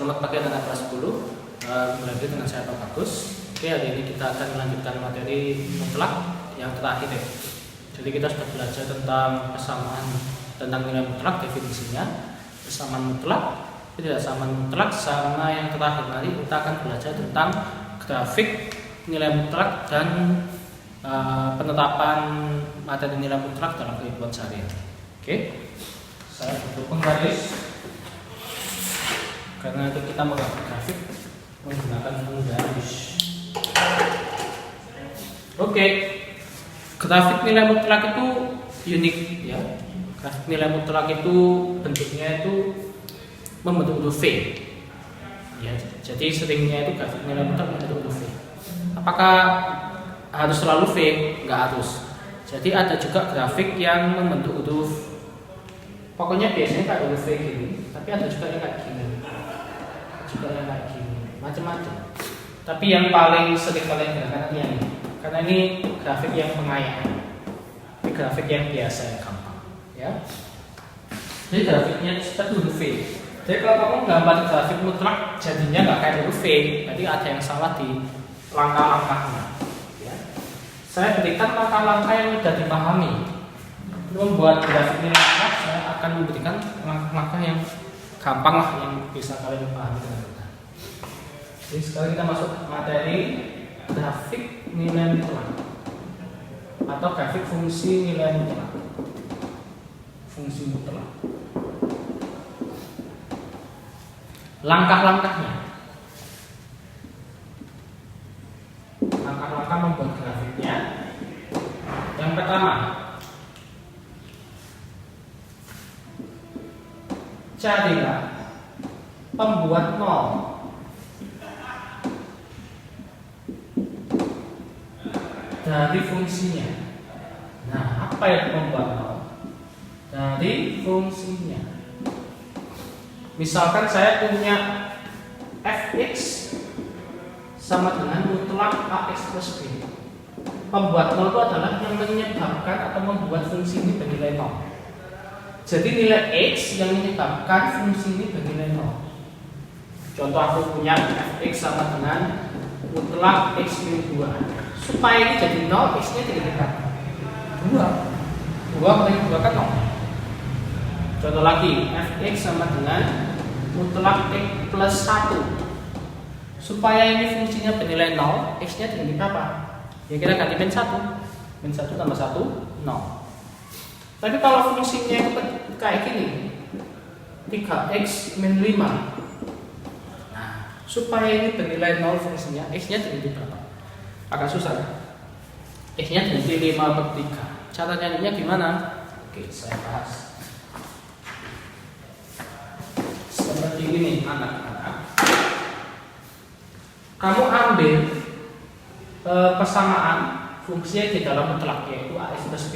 Selamat pagi anak kelas 10. Kembali lagi dengan saya Pak Bagus. Oke, hari ini kita akan melanjutkan materi mutlak yang terakhir ya. Jadi kita sudah belajar tentang persamaan, tentang nilai mutlak, definisinya, persamaan mutlak, ketidaksamaan mutlak, sama yang terakhir nanti kita akan belajar tentang grafik nilai mutlak dan penetapan materi nilai mutlak dalam kehidupan sehari-hari. Oke, saya tutup penggaris karena nanti kita menggambar grafik menggunakan penggaris. Oke, grafik nilai mutlak itu unik ya. Grafik nilai mutlak itu bentuknya itu membentuk huruf V. Ya, jadi seringnya itu grafik nilai mutlak membentuk huruf V. Apakah harus selalu V? Enggak harus. Jadi ada juga grafik yang membentuk huruf, pokoknya biasanya kayak huruf V gini, tapi ada juga yang kayak gini, macam-macam. Tapi yang paling sering kalian gunakan yang ini, karena ini grafik yang pengayaan, ini grafik yang biasa, yang gampang ya. Jadi grafiknya seperti huruf V. Jadi kalau kamu gambar grafik mutlak jadinya nggak kayak huruf V, berarti ada yang salah di langkah-langkahnya ya. Saya berikan langkah-langkah yang mudah dipahami. Untuk membuat grafik nilai mutlak, saya akan memberikan langkah-langkah yang gampang lah, yang bisa kalian pahami dengan mudah. Jadi sekarang kita masuk materi grafik nilai mutlak atau grafik fungsi nilai mutlak. Fungsi mutlak. Langkah-langkahnya. Langkah-langkah membuat grafiknya. Yang pertama, carilah pembuat nol dari fungsinya. Nah, apa yang pembuat nol dari fungsinya? Misalkan saya punya fx sama dengan mutlak ax plus b. Pembuat nol itu adalah yang menyebabkan atau membuat fungsi ini bernilai nol. Jadi nilai x yang menyebabkan fungsi ini bernilai nol. Contoh, aku punya fx sama dengan mutlak x min 2. Supaya ini jadi nol, x nya jadi berapa? 2 kali 2 kan 0. Contoh lagi, fx sama dengan mutlak x plus 1. Supaya ini fungsinya bernilai 0, x nya jadi berapa? Ya kita ganti min 1. Min 1 tambah 1, 0. Tapi kalau fungsinya kayak gini, 3x min 5. Nah, supaya ini bernilai 0 fungsinya, x nya jadi berapa? Agak susah ya? X nya jadi 5/3. Cara nyarinya gimana? Oke, saya bahas. Seperti ini anak-anak. Kamu ambil persamaan fungsinya di dalam mutlak, yaitu ax plus b.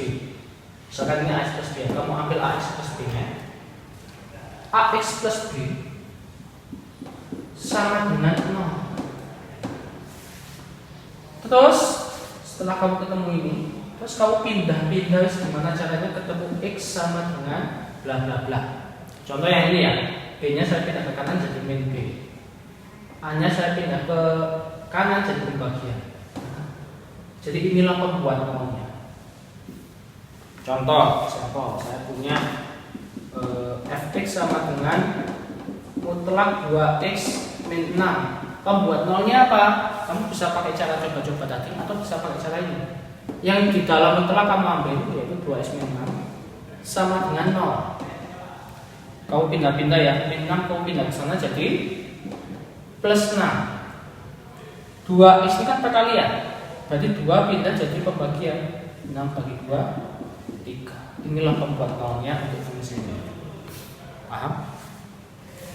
Misalkan ini ax plus b, kamu ambil ax plus b nya. Ax plus b sama dengan 0. Terus setelah kamu ketemu ini, terus kamu pindah-pindah gimana caranya ketemu x sama dengan bla bla bla. Contoh yang ini ya, b nya saya pindah ke kanan jadi min b, a nya saya pindah ke kanan jadi pembagian. Jadi inilah pembuat nolnya. Contoh, saya punya fx sama dengan mutlak 2x min 6. Pembuat nolnya apa? Kamu bisa pakai cara coba-coba tadi atau bisa pakai cara ini. Yang di dalam mutlak kamu ambil yaitu 2x min 6 sama dengan 0. Kamu pindah-pindah ya, min 6 kamu pindah ke sana jadi plus 6. 2x ini kan perkalian, berarti 2 pindah jadi pembagian. 6 bagi 2, 3. Inilah pembuat nolnya untuk fungsi ini. Paham?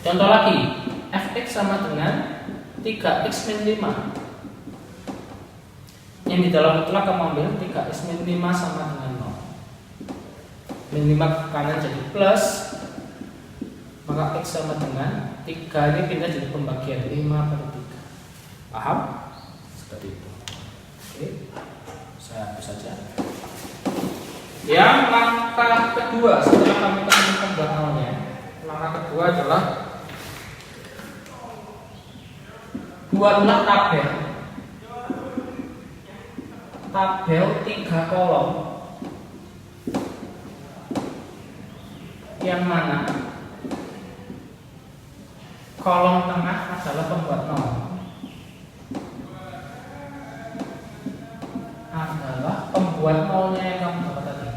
Contoh lagi, fx sama dengan 3x min 5. Yang di dalam mutlak kamu ambil 3x min 5 sama dengan 0. Min 5 ke kanan jadi plus, maka x sama dengan 3 ini pindah jadi pembagian 5/3. Paham? Seperti itu. Oke, saya hapus saja. Yang langkah kedua setelah kamu ketemu pembuat nolnya, langkah kedua adalah Buatlah tabel 3 kolom yang mana kolom tengah adalah pembuat nol, nolnya yang kamu dapat tadi.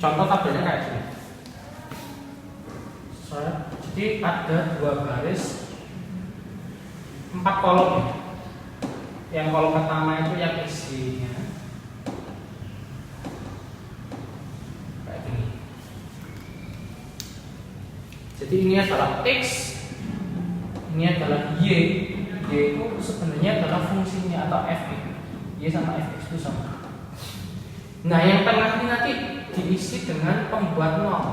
Contoh tabelnya kayak gini. Jadi ada 2 baris 4 kolom ya. Yang kolom pertama itu yang isinya kayak gini. Jadi ini adalah X, ini adalah Y. Y itu sebenarnya adalah fungsinya atau Fx. Y sama Fx itu sama. Nah, yang tengah ini nanti diisi dengan pembuat nol.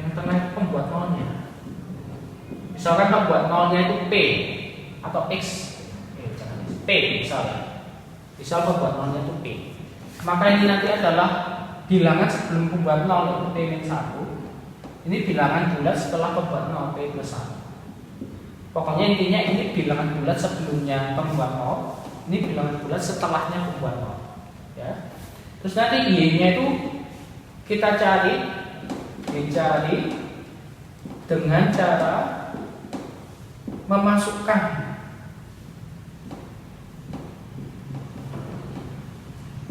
Yang tengah itu pembuat nolnya. Misalkan pembuat nolnya itu P atau X. P misalnya. Misal pembuat nolnya itu P. Maka ini nanti adalah bilangan sebelum pembuat nol yaitu P-1. Ini bilangan bulat setelah pembuat nol P plus 1. Pokoknya intinya ini bilangan bulat sebelumnya pembuat nol, ini bilangan bulat setelahnya pembuat nol. Ya. Terus nanti Y-nya itu kita dicari dengan cara memasukkan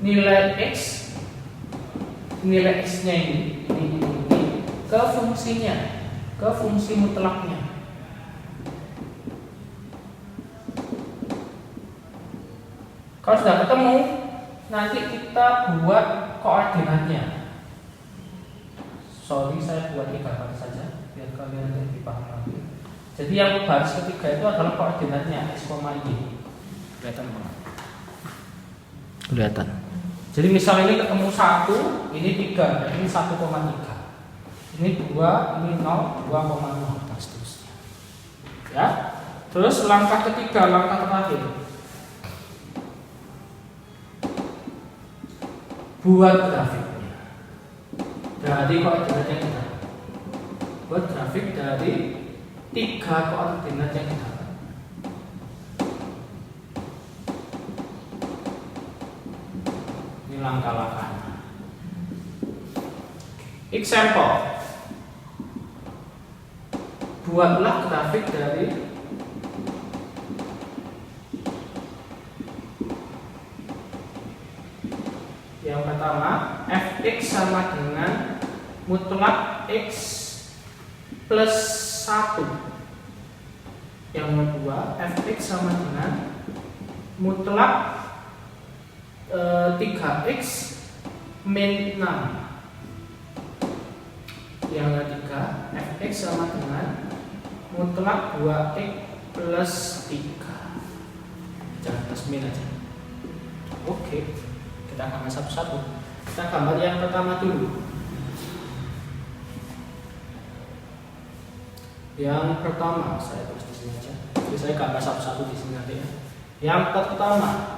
nilai X-nya ini ke fungsinya, ke fungsi mutlaknya. Kalau sudah ketemu, nanti kita buat koordinatnya. Sorry, saya buat 3 baris saja biar kalian lebih paham lagi. Jadi yang baris ketiga itu adalah koordinatnya X, Y. Kelihatan banget. Kelihatan. Jadi misal ini ketemu 1, ini 3, ini 1,3. Ini 2, ini 0, 2,0 dan seterusnya. Ya. Terus langkah ketiga, langkah terakhir. Buat grafiknya dari koordinat yang kita. Buat grafik dari 3 koordinat yang kita. Ini langkah-langkahnya. Example. Buatlah grafik dari yang pertama, Fx sama dengan mutlak X plus 1. Yang kedua, Fx sama dengan mutlak 3x min 6. Yang ketiga, Fx sama dengan mutlak 2x plus 3. Jangan plus min aja. Oke. Kita gambar satu-satu. Kita gambar yang pertama dulu. Yang pertama, saya tulis di sini aja. Jadi saya gambar satu-satu di sini nanti ya. Yang pertama,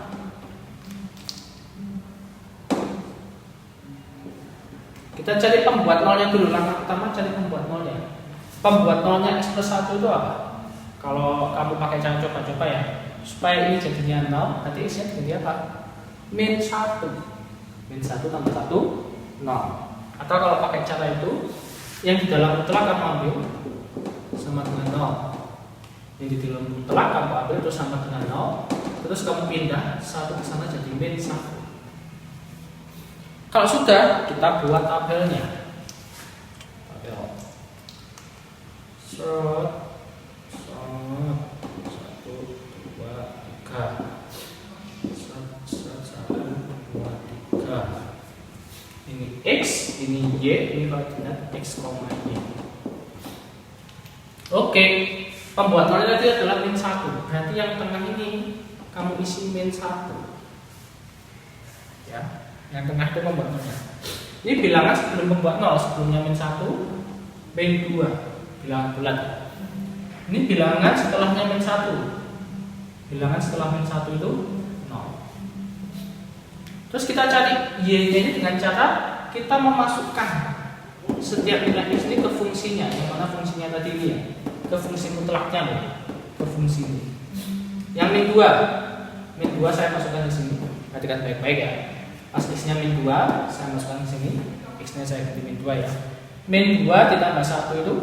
kita cari pembuat nolnya dulu. Langkah pertama cari pembuat nolnya. Pembuat nolnya X plus 1 itu apa? Kalau kamu pakai cara coba-coba ya, supaya ini jadinya 0, nanti X-nya jadi apa? Min 1 tambah 1 0. Atau kalau pakai cara itu yang di dalam mutlak kamu ambil sama dengan 0, yang di dalam mutlak kamu ambil itu sama dengan 0, terus kamu pindah 1 ke sana jadi min 1. Kalau sudah, kita buat tabelnya. Tabel Sort 1, 2, 3. Ini X, ini Y, ini koordinat X, Y. Oke, pembuat nolnya tadi adalah min 1. Berarti yang tengah ini kamu isi min 1. Ya, yang tengah itu pembuat nolnya. Ini bilangan sebelum pembuat nol, sebelumnya min 1, min 2, bilangan bulat. Ini bilangan setelahnya min 1. Bilangan setelah min 1 itu 0. Terus kita cari Y-nya ini dengan cara kita memasukkan setiap nilai X ini ke fungsinya, yang mana fungsinya tadi ini ya, ke fungsi mutlaknya loh, ke fungsi ini. Yang min 2 saya masukkan di sini, perhatikan baik-baik ya. Pas X nya min 2 saya masukkan di sini, X nya saya ganti min 2 ya. Min 2 ditambah 1 itu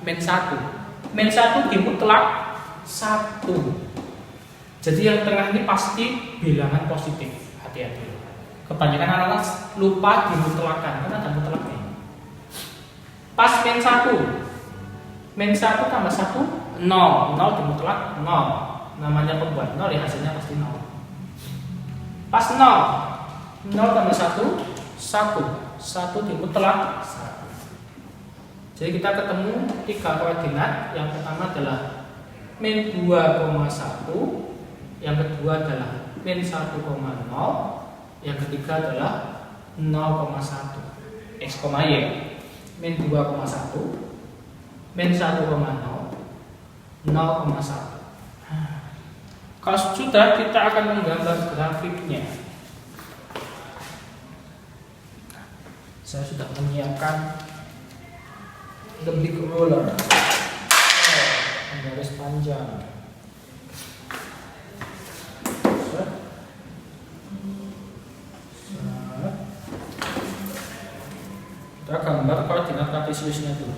min 1. Min 1 dimutlak 1. Jadi yang tengah ini pasti bilangan positif. Hati-hati. Kebanyakan anak-anak lupa dimutlakan karena ada mutlaknya. Pas min 1. Min 1 tambah 1 0. 0 dimutlak 0. Namanya pembuat 0 ya, hasilnya pasti 0. Pas 0. 0 tambah 1 1 dimutlak 1. Jadi kita ketemu 3 koordinat. Yang pertama adalah min 2,1, yang kedua adalah min 1,0, yang ketiga adalah 0,1 X, Y. Min 2,1, min 1,0, 0,1. Kalau sudah, kita akan menggambar grafiknya. Saya sudah menyiapkan the big ruler, garis panjang. Kita gambar koordinat kartesiusnya dulu.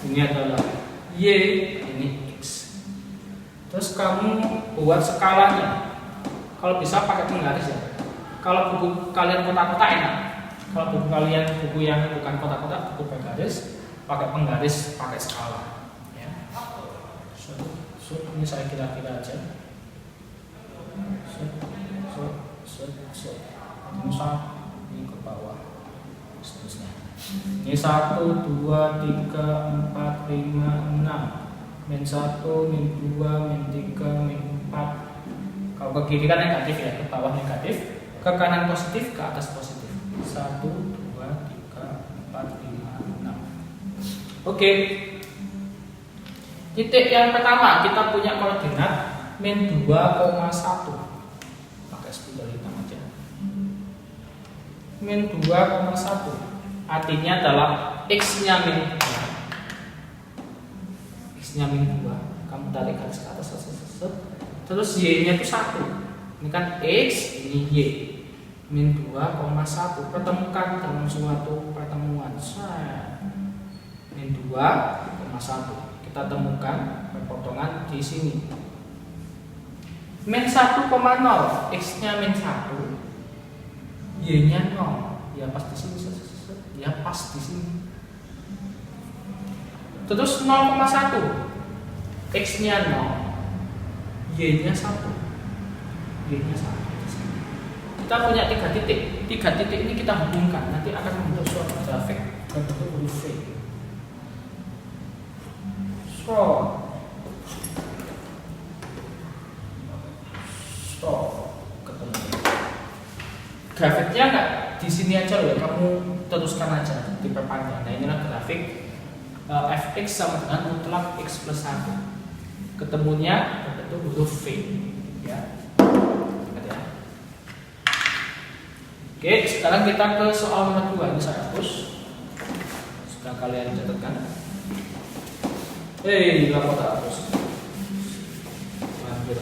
Ini adalah Y, ini X. Terus kamu buat skalanya. Kalau bisa pakai penggaris ya. Kalau buku kalian kotak-kotak enak. Kalau buku kalian buku yang bukan kotak-kotak, buku bergaris, pakai penggaris, pakai skala. Ya. Ini saya kira-kira aja. Ini ke bawah. Seterusnya. Ini 1, 2, 3, 4, 5, 6. Min 1, min 2, min 3, min 4. Kalau ke kiri kan negatif ya, ke bawah negatif, ke kanan positif, ke atas positif. 1, 2, 3, 4, 5, 6. Oke. Titik yang pertama kita punya koordinat min 2,1. Pakai spidol hitam aja. Min 2,1 artinya adalah X-nya min 2. X-nya min 2. Kamu tarik garis ke atas, terus Y-nya itu 1. Ini kan X, ini Y. Min 2,1 pertemukan dalam suatu pertemuan. Min 2,1 kita temukan perpotongan di sini. Min 1,0, X-nya min 1, Y-nya 0. Ya pas di sini, ya pas di sini. Terus 0,1, X-nya 0, Y-nya 1. Y-nya 1. Kita punya 3 titik. 3 titik ini kita hubungkan, nanti akan membentuk suatu grafik berbentuk huruf V. Ketemu. Grafiknya nggak di sini aja loh, kamu teruskan aja, diperpanjang. Nah inilah grafik fx sama dengan mutlak x plus 1. Ketemunya berbentuk huruf V. Ya. Oke, sekarang kita ke soal nomor 2. Ini saya hapus. Sudah kalian catatkan. Kenapa tak hapus? Hampir.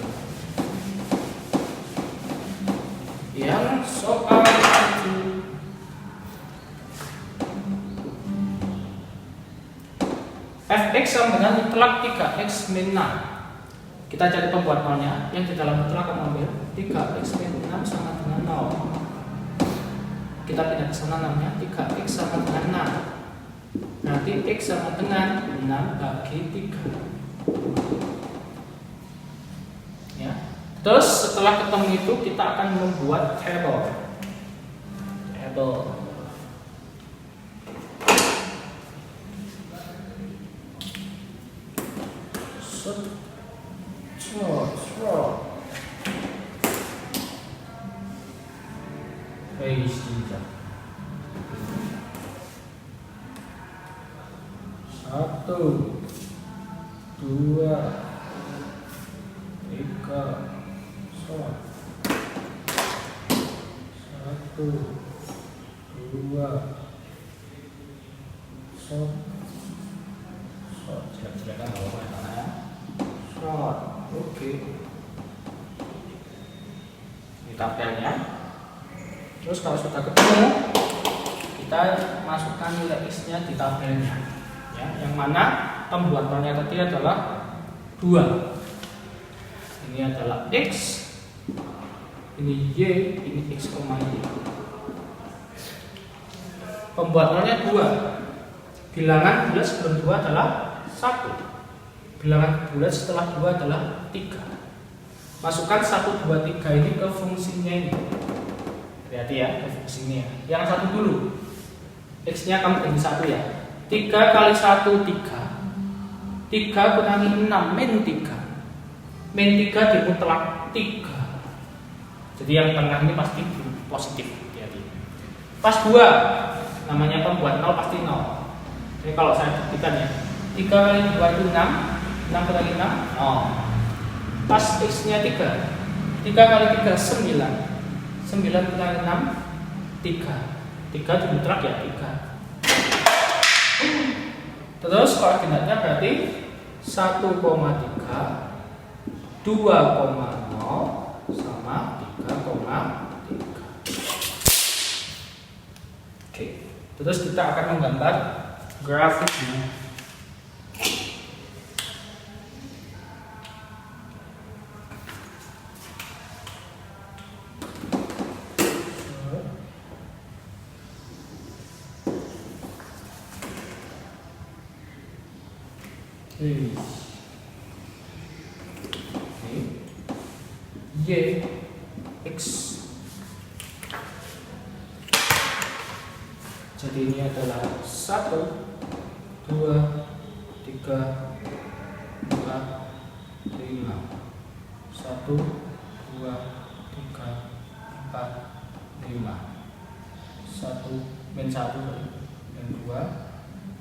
Yang soal 1. Fx sama dengan mutlak 3x min 6. Kita cari pembuat nolnya. Yang di dalam mutlak akan ambil 3x min 6 sama dengan 0. Kita pindah ke sana namanya 3x sama dengan 6. Berarti x sama dengan 6 bagi 3. Ya. Terus setelah ketemu itu kita akan membuat table. Satu, 2, 3, 1, 2, jelek-jelekan nggak apa-apa ya. Oke. Ini tabelnya. Terus kalau sudah ketemu, kita masukkan nilai x-nya di tabelnya. Ya, yang mana pembuat nolnya tadi adalah 2. Ini adalah x, ini y, ini x, y. Pembuat nolnya 2. Bilangan bulat sebelum 2 adalah 1. Bilangan bulat setelah 2 adalah 3. Masukkan 1, 2, 3 ini ke fungsinya ini. Hati-hati ya, ke fungsinya. Yang satu dulu. X-nya kamu bagi 1 ya. 3 kali 1, 3. 3 kurangi 6, min 3. Min 3 dimutlak 3. Jadi yang tengah ini pasti positif. Hati-hati. Pas 2, namanya pembuat 0 pasti 0. Jadi kalau saya buktikan ya, 3 kali 2 itu 6, 6 kurangi 6, 0. Pas x-nya 3, 3 kali 3, 9. 9 kurangi 6, 3. 3 dimutlak ya 3. Terus koordinatnya berarti 1,3, 2,0 sama 3,3. Oke. Terus kita akan menggambar grafiknya. Y X. Jadi ini adalah 1, 2, 3, 4, 5. 1, 2, 3, 4, 5. 1 min 1 min 2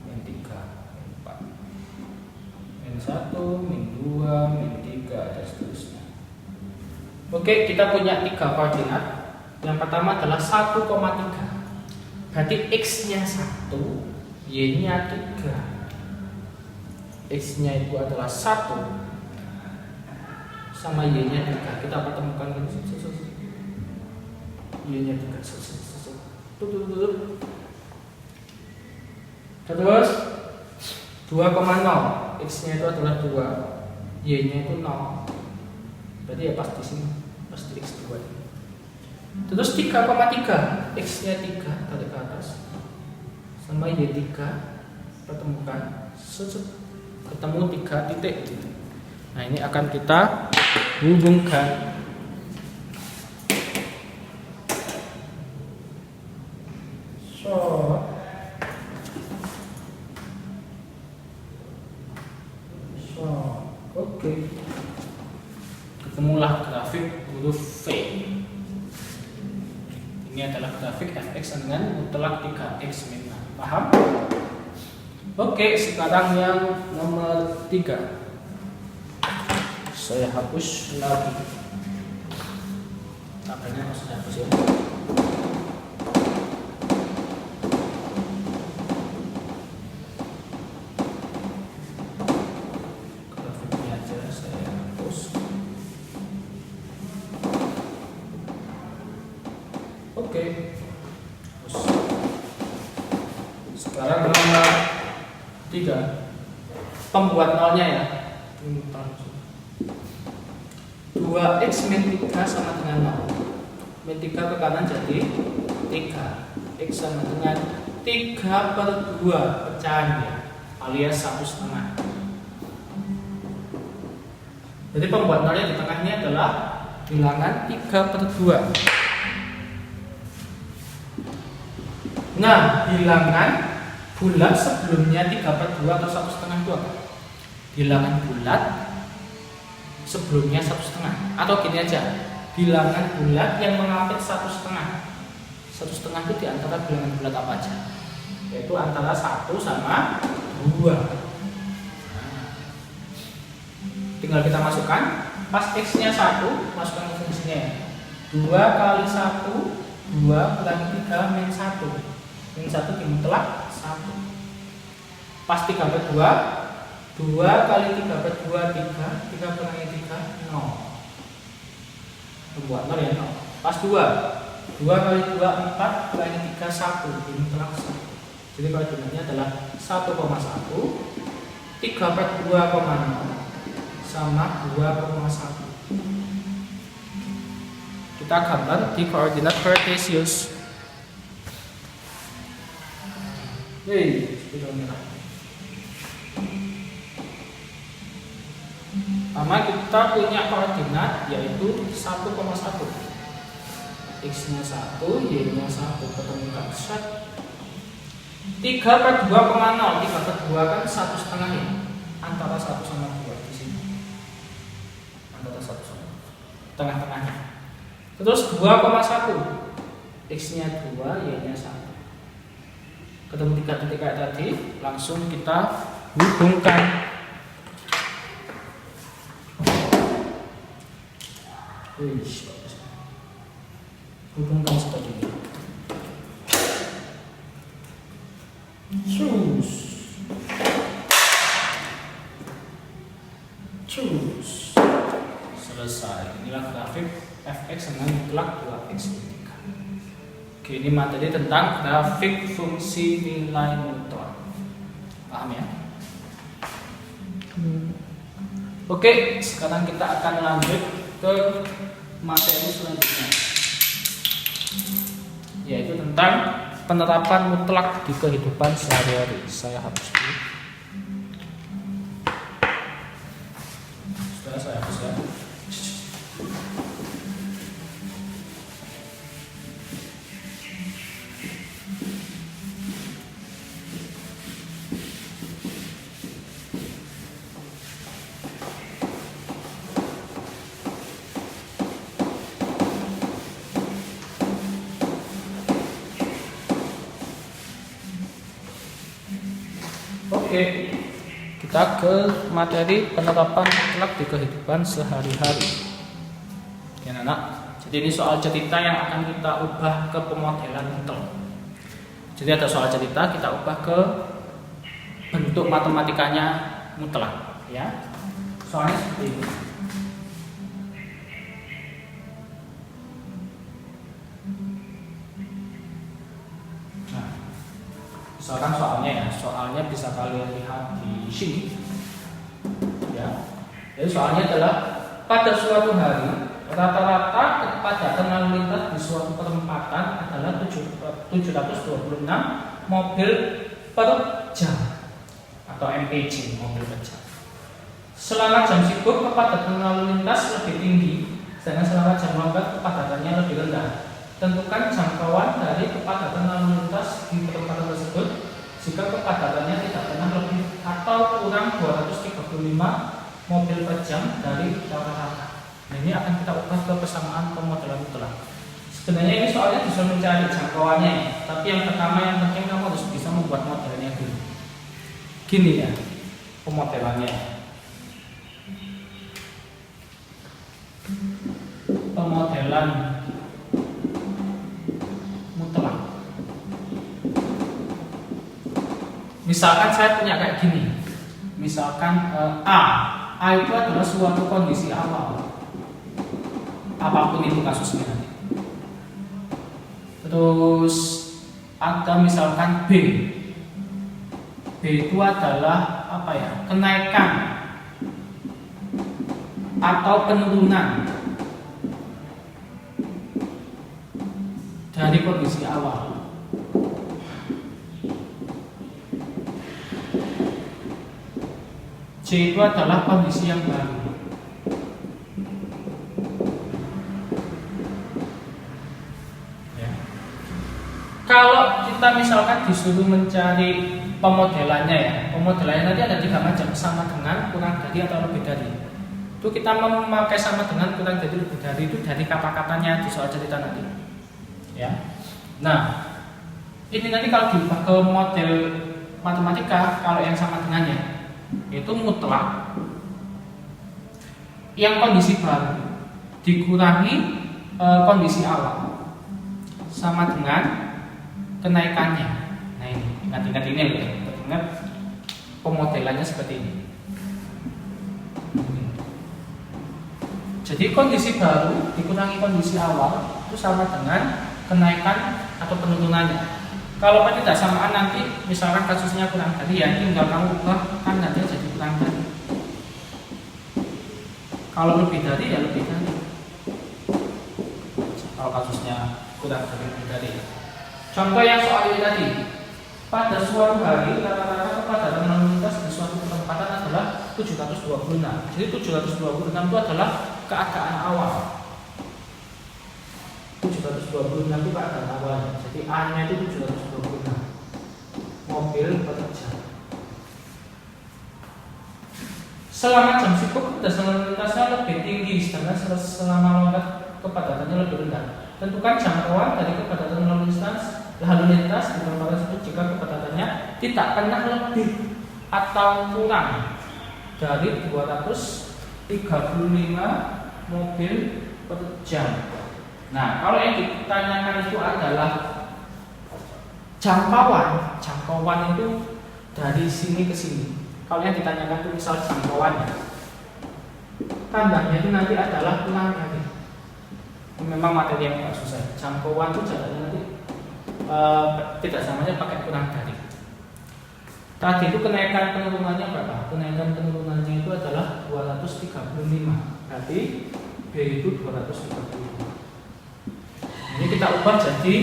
min 3 min 4 min 1 min 2 min 3 dan seterusnya. Oke, kita punya 3 koordinat. Yang pertama adalah 1,3. Berarti x-nya 1, y-nya 3. X-nya itu adalah 1 sama y-nya 3. Kita pertemukan y-nya 3. Terus 2,0. X-nya itu adalah 2, y-nya itu 0. Berarti ya pas di sini, pas di x2. Terus 3,3, x-nya 3 tarik ke atas, sama y3 pertemukan, ketemu 3 titik. Nah ini akan kita hubungkan. Oke. Ketemulah grafik huruf V. Ini adalah grafik fx dengan mutlak 3x min 6. Paham? Oke, sekarang yang nomor 3. Saya hapus lagi. Tabelnya harus dihapus ya. Grafiknya aja saya hapus. Oke. Sekarang nomor 3. Pembuat nolnya ya. 2x min 3 sama dengan 0. Min 3 ke kanan jadi 3. X sama dengan 3/2 pecahannya, alias 1/2. Jadi pembuat nolnya di tengahnya adalah bilangan 3/2. Nah, bilangan bulat sebelumnya 3/2 atau 1/2 itu apa? Bilangan bulat sebelumnya 1/2, atau gini aja, bilangan bulat yang mengambil 1/2. 1/2 itu diantara bilangan bulat apa aja? Yaitu antara 1 sama 2. Nah, tinggal kita masukkan. Pas x-nya 1, masukkan ke fungsinya. 2 kali 1, 2 kurangi 3 min 1. Min 1 dimutlak 1. Pas 3 per 2, 2 kali 3 per 2, 3 kurangi 3, 0. Membuat 0 ya, 0. Pas 2 kali 2, 4 kurangi 3, 1. Ini mutlak 1. Jadi koordinatnya adalah 1,1, 3 per 2,0 sama 2,1. Kita gambar di koordinat Cartesius. Pertama kita punya koordinat yaitu 1,1. X-nya 1, Y-nya 1, ketemukan set. 3 per 2,0, 3 per 2 kan 1,5 ya. Antara 1 sama 2 di sini. Antara 1 sama 2. Tengah-tengahnya. Terus 2,1. X-nya 2, Y-nya 1. Ketemu 3 titik kayak tadi, langsung kita hubungkan. Hubungkan seperti ini. Cus. Selesai. Inilah grafik fx dengan mutlak 2x kubikan. Oke, ini materi tentang grafik fungsi nilai mutlak. Paham ya? Oke, sekarang kita akan lanjut ke materi selanjutnya, yaitu tentang penerapan mutlak di kehidupan sehari-hari. Saya hapus dulu. Sudah saya hapus ya. Oke, kita ke materi penerapan mutlak di kehidupan sehari-hari. Ya, anak. Jadi ini soal cerita yang akan kita ubah ke pemodelan mutlak. Jadi ada soal cerita, kita ubah ke bentuk matematikanya mutlak. Ya, soalnya seperti ini. Misalkan soalnya bisa kalian lihat di sini, ya. Jadi soalnya adalah pada suatu hari rata-rata kepadatan lalu lintas di suatu perempatan adalah 726 mobil per jam atau mpj, mobil per jam. Selama jam sibuk kepadatan lalu lintas lebih tinggi, sedangkan selama jam lambat kepadatannya lebih rendah. Tentukan jangkauan dari kepadatan lalu lintas di perempatan tersebut jika kepadatannya tidak pernah lebih atau kurang 235 mobil per jam dari rata-rata. Nah, ini akan kita ubah ke persamaan pemodelan mutlak. Sebenarnya ini soalnya disuruh mencari jangkauannya, tapi yang pertama yang penting kamu harus bisa membuat modelnya dulu. Gini ya, pemodelannya. Pemodelan mutlak. Misalkan saya punya kayak gini. Misalkan A itu adalah suatu kondisi awal. Apapun itu kasusnya. Terus ada misalkan B. B itu adalah apa ya? Kenaikan atau penurunan dari kondisi awal. C itu adalah kondisi yang baru. Ya. Kalau kita misalkan disuruh mencari pemodelannya ya, pemodelannya nanti ada 3 macam, sama dengan, kurang dari, atau lebih dari. Itu kita memakai sama dengan, kurang dari, lebih dari itu dari kata-katanya di soal cerita nanti. Ya. Nah, ini nanti kalau diubah ke model matematika, kalau yang sama dengannya itu mutlak yang kondisi baru dikurangi kondisi awal sama dengan kenaikannya. Nah, ini ingat-ingat ini ya, ingat pemodelannya seperti ini. Jadi kondisi baru dikurangi kondisi awal itu sama dengan kenaikan atau penurunannya. Kalau tidak samaan nanti misalkan kasusnya kurang dari, ya tinggal kamu ubah kan nanti jadi kurang dari. Kalau lebih dari ya lebih dari. Kalau kasusnya kurang dari lebih dari. Contoh yang soal ini tadi, pada suatu hari rata-rata kepadatan lalu lintas di suatu perempatan adalah 726. Jadi 726 itu adalah keadaan awal. 726 itu keadaan awalnya. Jadi A-nya itu 726 mobil per jam. Selama jam sibuk kepadatan lalu lintasnya lebih tinggi, sedangkan selama longgar kepadatannya lebih rendah. Tentukan jangkauan dari kepadatan lalu lintas di perempatan tersebut jika kepadatannya tidak pernah lebih atau kurang dari 235 mobil per jam. Nah, kalau yang ditanyakan itu adalah jangkauan itu dari sini ke sini. Kalau yang ditanyakan itu misal jangkauannya, tambahnya itu nanti adalah kurang dari. Memang materi yang agak susah. Jangkauan itu jalannya nanti tidak samanya pakai kurang dari. Tadi itu kenaikan penurunannya berapa? Kenaikan penurunannya itu adalah 235. Berarti B itu 235. Ini kita ubah jadi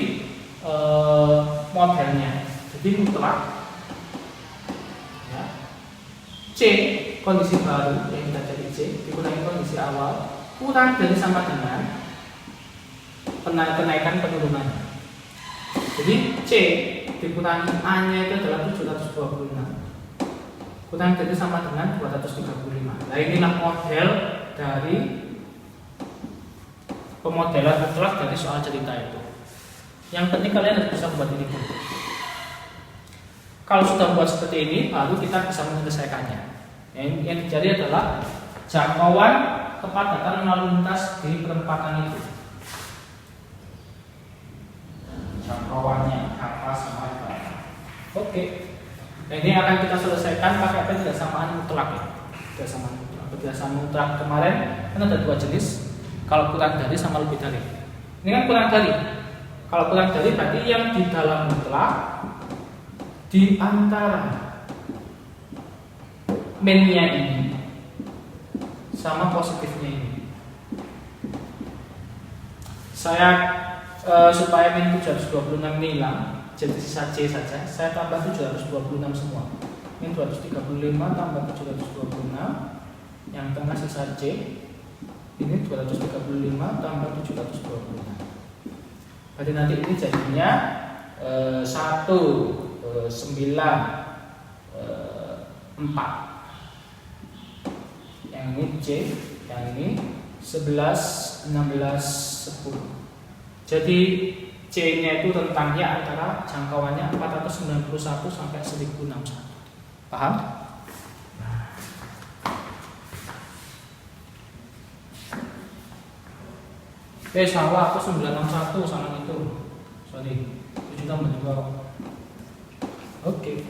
modelnya. Jadi mutlak ya. C kondisi baru yang kita jadi C dikurangi kondisi awal kurang dari sama dengan kenaikan penurunannya. Jadi C dikurangi A-nya itu adalah 726. Kurang dari sama dengan 235. Nah, inilah model dari pemodelan mutlak dari soal cerita itu. Yang penting kalian harus bisa membuat ini. Kalau sudah buat seperti ini, baru kita bisa menyelesaikannya. Yang dicari adalah jangkauan kepadatan lalu lintas di perempatan itu. Jangkauannya apa sama apa? Oke. Nah, ini akan kita selesaikan pakai persamaan mutlak ya. Persamaan mutlak. Persamaan mutlak kemarin kan ada dua jenis. Kalau kurang dari sama lebih dari. Ini kan kurang dari. Kalau kurang dari berarti yang di dalam mutlak di antara min-nya ini sama positifnya ini. Saya supaya min 726 ini hilang, jadi sisa C saja. Saya tambah 726 semua. Min 235 tambah 726, yang tengah sisa C. Ini 235 tambah 726. Berarti nanti ini jadinya 194. Yang ini C, yang ini 11, 16, 10. Jadi C-nya itu rentangnya antara jangkauannya 491 sampai 1061. Paham? Salah aku 961 salah itu. Sorry. 7 tambah 2. Oke.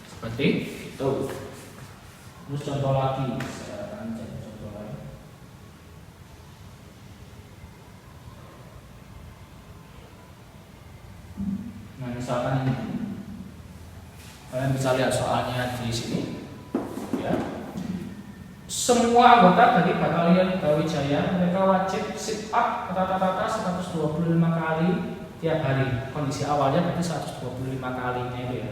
Seperti itu. Terus contoh lagi. Saya akan cari contoh lain. Nah, misalkan ini. Kalian bisa lihat soalnya di sini. Ya. Semua anggota dari Batalion Brawijaya mereka wajib sit up rata-rata 125 kali tiap hari. Kondisi awalnya berarti 125 kalinya itu ya.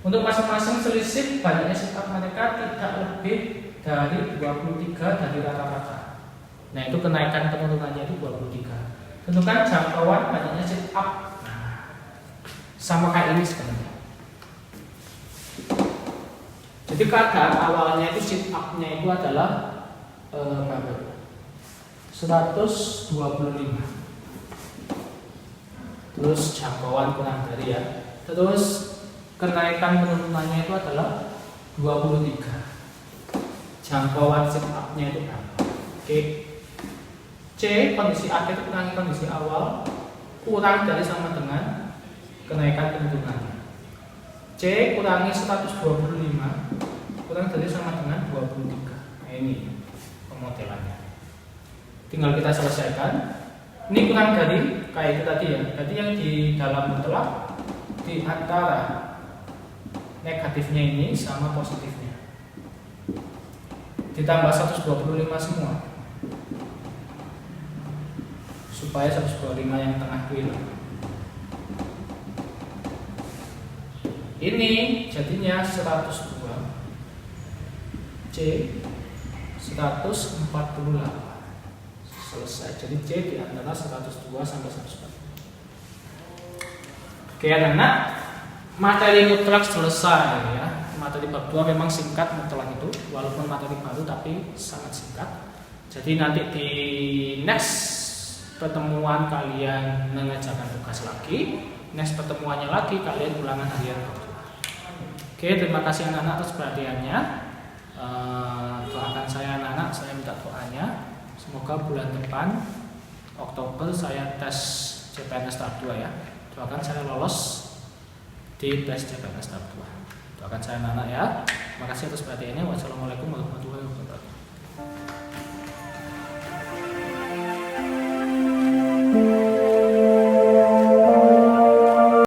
Untuk masing-masing selisih banyaknya sit up mereka tidak lebih dari 23 dari rata-rata. Nah, itu kenaikan penurunannya itu 23. Tentukan jangkauan banyaknya sit up. Nah, sama kayak ini sebenarnya. Jadi keadaan awalnya itu sit up-nya itu adalah 125. Terus jangkauan kurang dari ya. Terus kenaikan penurunannya itu adalah 23. Jangkauan sit up-nya itu berapa? Oke. C kondisi akhir kurangi kondisi awal kurang dari sama dengan kenaikan penurunannya. C kurangi 125 kurang dari sama dengan 23. Nah ini pemodelannya. Tinggal kita selesaikan. Ini kurang dari kayak itu tadi ya. Jadi yang di dalam mutlak di antara negatifnya ini sama positifnya ditambah 125 semua supaya 125 yang tengah itu hilang. Ini jadinya 102 C 148. Selesai. Jadi C di antara 102 sampai 140. Oke anak-anak, materi mutlak selesai ya. Materi bab 2 memang singkat mutlak itu, walaupun materi baru tapi sangat singkat. Jadi nanti di next pertemuan kalian mengerjakan tugas lagi. Next pertemuannya lagi kalian ulangan harian bab 2. Oke, terima kasih anak-anak atas perhatiannya. Doakan saya anak-anak, saya minta doanya. Semoga bulan depan Oktober saya tes CPNS tahap 2 ya. Doakan saya lolos di tes CPNS tahap 2. Doakan saya anak-anak ya. Terima kasih atas perhatiannya. Wassalamualaikum warahmatullahi wabarakatuh.